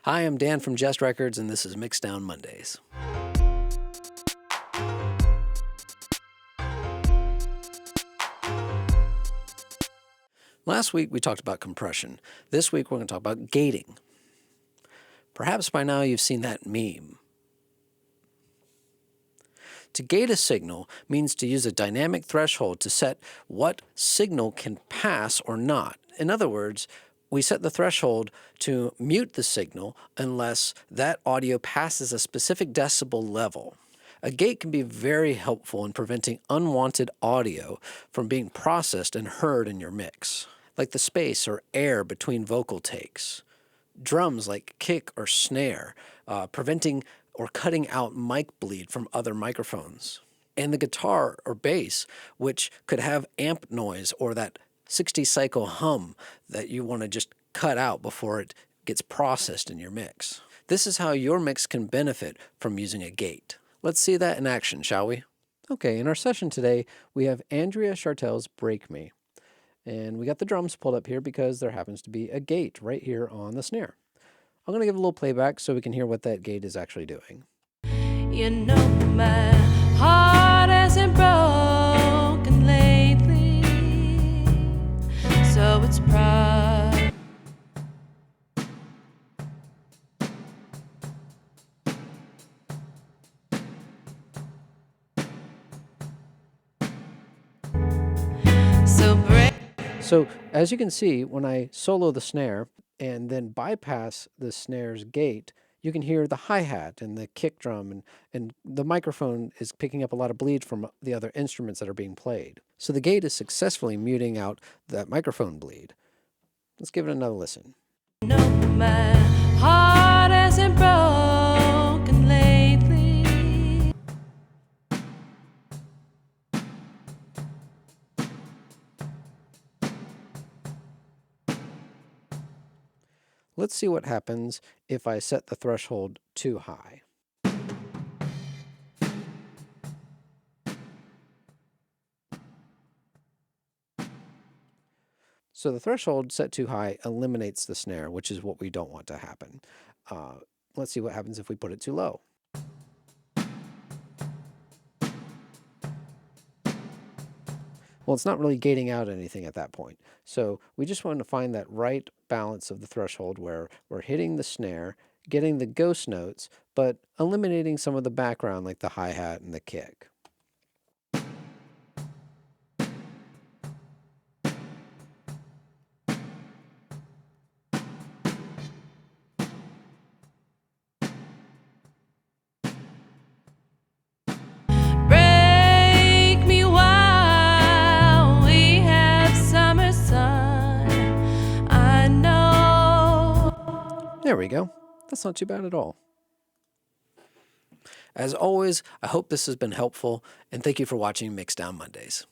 Hi, I'm Dan from Jest Records, and this is Mixdown Mondays. Last week we talked about compression. This week we're going to talk about gating. Perhaps by now you've seen that meme. To gate a signal means to use a dynamic threshold to set what signal can pass or not. In other words, we set the threshold to mute the signal unless that audio passes a specific decibel level. A gate can be very helpful in preventing unwanted audio from being processed and heard in your mix, like the space or air between vocal takes. Drums like kick or snare, preventing or cutting out mic bleed from other microphones. And the guitar or bass, which could have amp noise or that 60 cycle hum that you want to just cut out before it gets processed in your mix. This is how your mix can benefit from using a gate. Let's see that in action, shall we? Okay, in our session today, we have Andrea Schaertel's Break Me. And we got the drums pulled up here because there happens to be a gate right here on the snare. I'm going to give a little playback so we can hear what that gate is actually doing. You know my heart hasn't broken lately, so it's pride. So as you can see, when I solo the snare and then bypass the snare's gate, you can hear the hi-hat and the kick drum, and the microphone is picking up a lot of bleed from the other instruments that are being played. So the gate is successfully muting out that microphone bleed. Let's give it another listen. No, my heart hasn't broken lately. Let's see what happens if I set the threshold too high. So the threshold set too high eliminates the snare, which is what we don't want to happen. Let's see what happens if we put it too low. Well, it's not really gating out anything at that point. So we just want to find that right balance of the threshold where we're hitting the snare, getting the ghost notes, but eliminating some of the background like the hi-hat and the kick. Break me while we have summer sun. I know. There we go. That's not too bad at all. As always, I hope this has been helpful, and thank you for watching Mixdown Mondays.